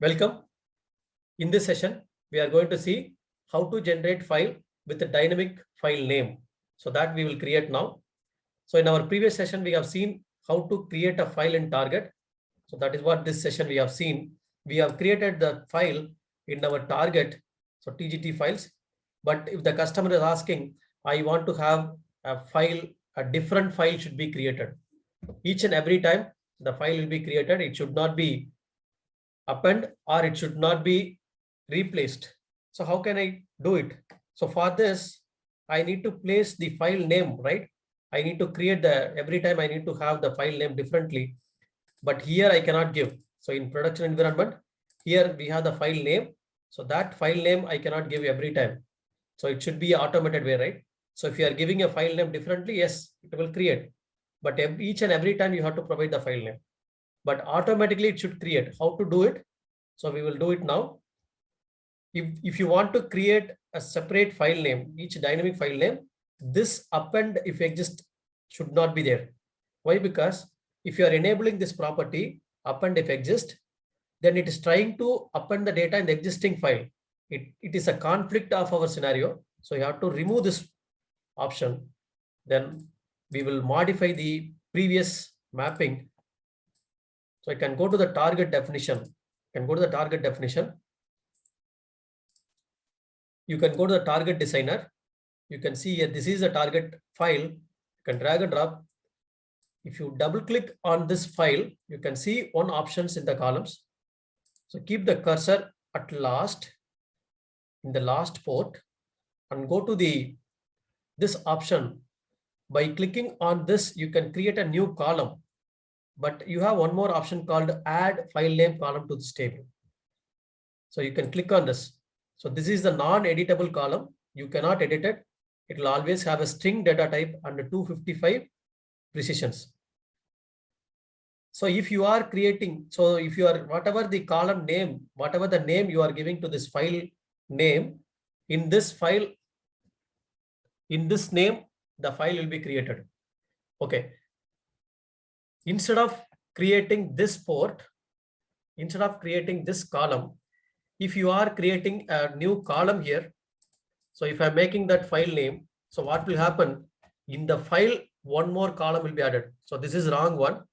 Welcome. In this session, we are going to see how to generate file with a dynamic file name. So that we will create now. So in our previous session, we have seen how to create a file in Target. So that is what this session we have seen. We have created the file in our Target, so TGT files. But if the customer is asking, I want to have a file, a different file should be created. Each and every time the file will be created, it should not be append or it should not be replaced. So how can I do it? So for this, I need to place the file name, right? I need to create every time I need to have the file name differently, but here I cannot give. So in production environment, here we have the file name. So that file name I cannot give every time. So it should be an automated way, right? So if you are giving a file name differently, yes, it will create. But each and every time you have to provide the file name. But automatically it should create. How to do it? So we will do it now. If you want to create a separate file name, each dynamic file name, this append if exist should not be there. Why? Because if you are enabling this property, append if exist, then it is trying to append the data in the existing file. It is a conflict of our scenario. So you have to remove this option. Then we will modify the previous mapping. So I can go to the target definition. You can go to the target definition. You can go to the target designer. You can see here, this is a target file. You can drag and drop. If you double click on this file, you can see one options in the columns. So keep the cursor at last, in the last port, and go to this option. By clicking on this, you can create a new column. But you have one more option called add file name column to this table. So you can click on this. So this is the non-editable column. You cannot edit it. It will always have a string data type and 255 precisions. So if you are creating, so if you are, whatever the column name, whatever the name you are giving to this file name, in this file, in this name, the file will be created. Okay. Instead of creating this port, instead of creating this column, if you are creating a new column here, so if I'm making that file name, so what will happen in the file, one more column will be added. So this is wrong one.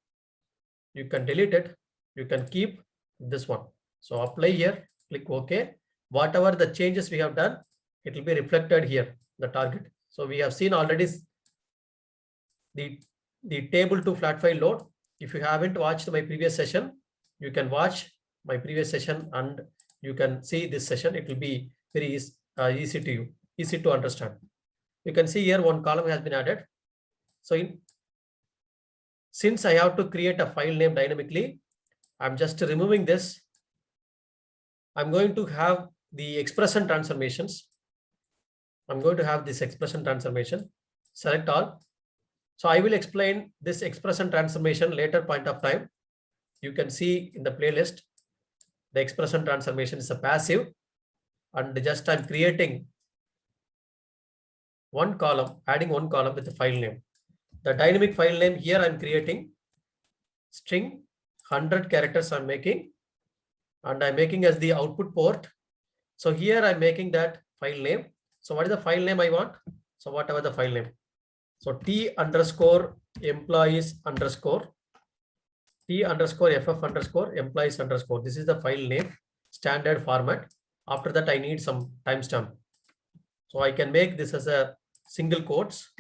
You can delete it. You can keep this one. So apply here, click OK. Whatever the changes we have done, it will be reflected here, the target. So we have seen already the table to flat file load. If you haven't watched my previous session, you can watch my previous session and you can see this session. It will be very easy to understand. You can see here one column has been added. So since I have to create a file name dynamically, I'm just removing this. I'm going to have the expression transformations. I'm going to have this expression transformation. Select all. So I will explain this expression transformation later point of time. You can see in the playlist, the expression transformation is a passive, and just I'm creating one column, adding one column with the file name. The dynamic file name here I'm creating string 100 characters I'm making, and I'm making as the output port. So here I'm making that file name. So what is the file name I want? So whatever the file name. So T_employees_, T_ff_employees_. This is the file name, standard format. After that, I need some timestamp. So I can make this as a single quotes,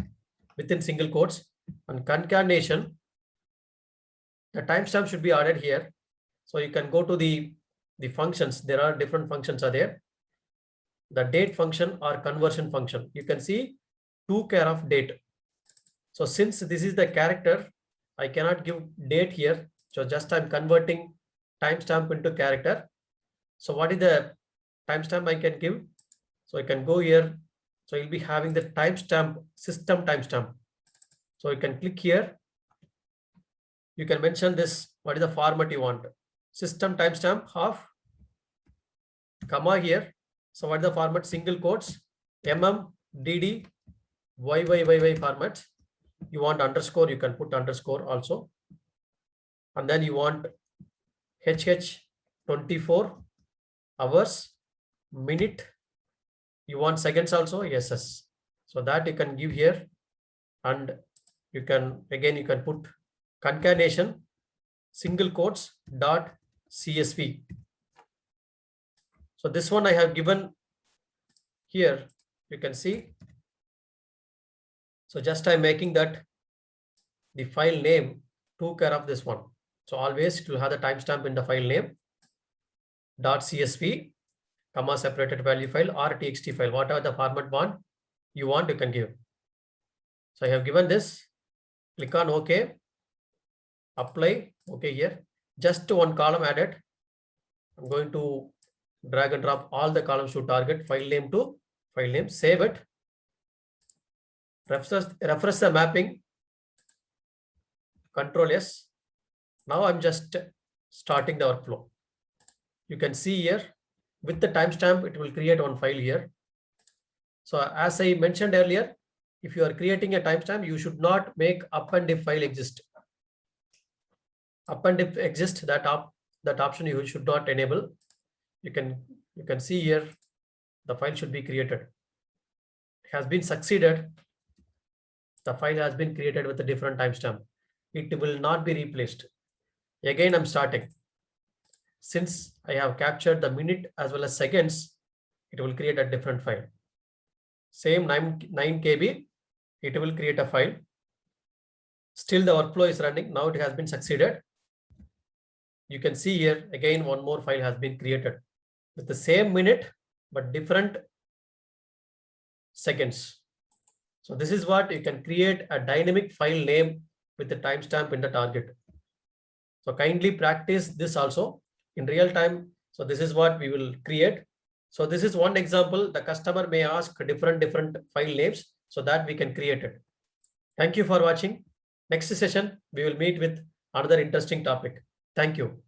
within single quotes, and concatenation. The timestamp should be added here. So you can go to the functions. There are different functions are there. The date function or conversion function. You can see to_date. So since this is the character, I cannot give date here. So just I'm converting timestamp into character. So what is the timestamp I can give? So I can go here. So you'll be having the timestamp, system timestamp. So you can click here. You can mention this. What is the format you want? System timestamp half, comma here. So what is the format? Single quotes, DD, YYYY format. You want underscore, you can put underscore also. And then you want HH 24 hours, minute. You want seconds also? Yes. So that you can give here, and you can put concatenation single quotes dot CSV. So this one I have given here, you can see. So just I'm making that the file name took care of this one. So always it will have the timestamp in the file name .csv, comma separated value file or txt file, whatever the format you want, you can give. So I have given this. Click on OK. Apply. Okay, here just one column added. I'm going to drag and drop all the columns to target file name to file name. Save it. Refresh the mapping. Control S. Now I'm just starting the workflow. You can see here with the timestamp, it will create one file here. So as I mentioned earlier, if you are creating a timestamp, you should not make up and if file exist. Up and if exist, that option you should not enable. You can see here the file should be created. It has been succeeded. The file has been created with a different timestamp. It will not be replaced. Again, I'm starting. Since I have captured the minute as well as seconds, it will create a different file. Same 9 KB, it will create a file. Still the workflow is running. Now it has been succeeded. You can see here again one more file has been created with the same minute but different seconds. So this is what you can create a dynamic file name with the timestamp in the target. So kindly practice this also in real time. So this is what we will create. So this is one example. The customer may ask different file names so that we can create it. Thank you for watching. Next session, we will meet with another interesting topic. Thank you.